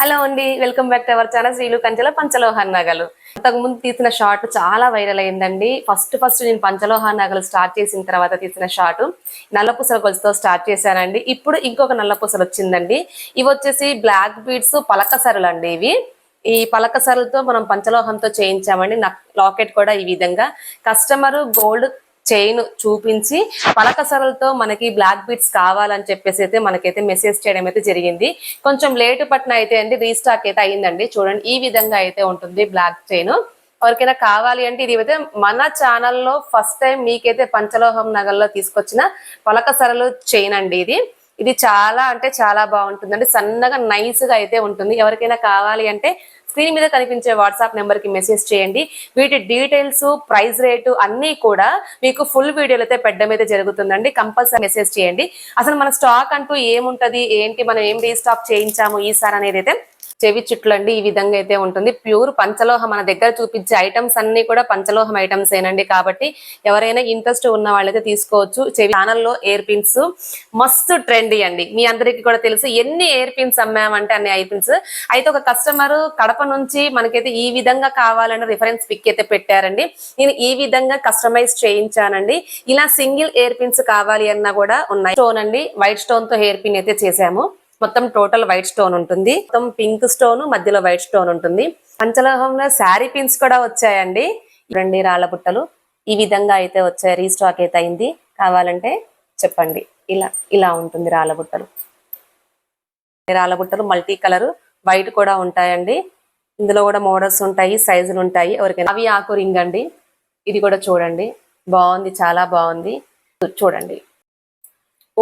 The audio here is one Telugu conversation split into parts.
హలో అండి, welcome back to our channel Srilu కంచెల పంచలోహ నగలు. అంతకు ముందు తీసిన షార్ట్ చాలా వైరల్ అయిందండి. ఫస్ట్ నేను పంచలోహ నగలు స్టార్ట్ చేసిన తర్వాత తీసిన షార్ట్ నల్లపూసల గొలుసుతో స్టార్ట్ చేశానండి. ఇప్పుడు ఇంకొక నల్లపూసలు వచ్చిందండి. ఇవి వచ్చేసి బ్లాక్ బీడ్స్ పలకసరులు అండి. ఈ పలకసరులతో మనం పంచలోహంతో చేయించామండి. లాకెట్ కూడా ఈ విధంగా కస్టమర్ గోల్డ్ చైన్ చూపించి పలకసరలతో మనకి బ్లాక్ బీడ్స్ కావాలని చెప్పేసి అయితే మనకైతే మెసేజ్ చేయడం అయితే జరిగింది. కొంచెం లేటు పట్న అయితే అండి రీస్టాక్ అయితే అయిందండి. చూడండి, ఈ విధంగా అయితే ఉంటుంది బ్లాక్ చైన్. ఎవరికైనా కావాలి అంటే ఇది అయితే మన ఛానల్లో ఫస్ట్ టైం మీకైతే పంచలోహం నగల్లో తీసుకొచ్చిన పలకసరలు చైన్ అండి. ఇది చాలా అంటే చాలా బాగుంటుందండి. సన్నగా నైస్ గా అయితే ఉంటుంది. ఎవరికైనా కావాలి అంటే స్క్రీన్ మీద కనిపించే వాట్సాప్ నెంబర్ కి మెసేజ్ చేయండి. వీటి డీటెయిల్స్, ప్రైస్ రేటు అన్ని కూడా మీకు ఫుల్ వీడియోలు అయితే పెట్టడం అయితే జరుగుతుందండి. కంపల్సరీ మెసేజ్ చేయండి. అసలు మన స్టాక్ అంటూ ఏముంటది, ఏంటి, మనం ఏం రీస్టాక్ చేయించాము ఈసారి అనేది అయితే చెవి చుట్లు అండి. ఈ విధంగా అయితే ఉంటుంది. ప్యూర్ పంచలోహం. మన దగ్గర చూపించే ఐటమ్స్ అన్ని కూడా పంచలోహం ఐటమ్స్ ఏనండి. కాబట్టి ఎవరైనా ఇంట్రెస్ట్ ఉన్న వాళ్ళైతే తీసుకోవచ్చు. చెవి ఛానల్లో ఎయిర్ పిన్స్ మస్తు ట్రెండీ అండి. మీ అందరికీ కూడా తెలుసు ఎన్ని ఎయిర్ పిన్స్ అమ్మామంటే అన్ని ఎయిర్ పిన్స్. అయితే ఒక కస్టమర్ కడప నుంచి మనకైతే ఈ విధంగా కావాలని రిఫరెన్స్ పిక్ అయితే పెట్టారండి. నేను ఈ విధంగా కస్టమైజ్ చేయించానండి. ఇలా సింగిల్ ఎయిర్ పిన్స్ కావాలి అన్నా కూడా ఉన్నాయి. స్టోన్ అండి, వైట్ స్టోన్ తో హెయిర్ పిన్ అయితే చేసాము. మొత్తం టోటల్ వైట్ స్టోన్ ఉంటుంది. మొత్తం పింక్ స్టోన్, మధ్యలో వైట్ స్టోన్ ఉంటుంది. పంచలోహంలో శారీ పిన్స్ కూడా వచ్చాయండి. రెండు రాళ్ళ బుట్టలు ఈ విధంగా అయితే వచ్చాయి. రీస్టాక్ అయితే అయింది. కావాలంటే చెప్పండి. ఇలా ఉంటుంది రాళ్ళ బుట్టలు మల్టీ కలర్ వైట్ కూడా ఉంటాయండి. ఇందులో కూడా మోడల్స్ ఉంటాయి, సైజులు ఉంటాయి. ఎవరికైనా అవి ఆకు రింగ్ అండి. ఇది కూడా చూడండి, బాగుంది, చాలా బాగుంది. చూడండి,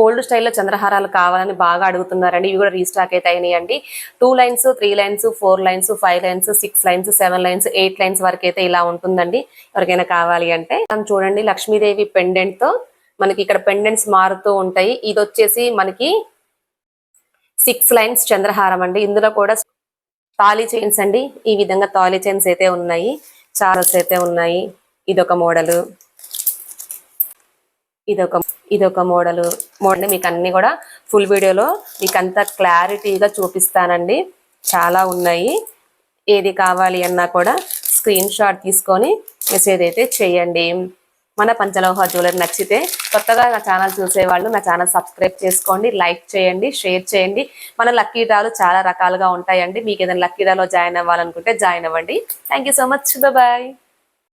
ఓల్డ్ స్టైల్లో చంద్రహారాలు కావాలని బాగా అడుగుతున్నారండి. ఇవి కూడా రీస్టాక్ అయితే అయినాయండి. 2 lines, 3 lines, 4 lines, 5 lines, 6 lines, 7 lines, 8 lines వరకు అయితే ఇలా ఉంటుందండి. ఎవరికైనా కావాలి అంటే చూడండి, లక్ష్మీదేవి పెండెంట్ తో మనకి ఇక్కడ పెండెంట్స్ మారుతూ ఉంటాయి. ఇది వచ్చేసి మనకి 6 లైన్స్ చంద్రహారం అండి. ఇందులో కూడా తాళీ చైన్స్ అండి. ఈ విధంగా తాళీ చైన్స్ అయితే ఉన్నాయి. చారల్స్ అయితే ఉన్నాయి. ఇదొక మోడల్, ఇదొక మోడల్ మీకు అన్ని కూడా ఫుల్ వీడియోలో మీకు అంతా క్లారిటీగా చూపిస్తానండి. చాలా ఉన్నాయి. ఏది కావాలి అన్నా కూడా స్క్రీన్ షాట్ తీసుకొని మెసేజ్ అయితే చేయండి. మన పంచలోహ జ్యువెలరీ నచ్చితే కొత్తగా నా ఛానల్ చూసేవాళ్ళు నా ఛానల్ సబ్స్క్రైబ్ చేసుకోండి, లైక్ చేయండి, షేర్ చేయండి. మన లక్కీ డ్రాలు చాలా రకాలుగా ఉంటాయండి. మీకు ఏదైనా లక్కీ డ్రాలో జాయిన్ అవ్వాలనుకుంటే జాయిన్ అవ్వండి. Thank you so much. Bye.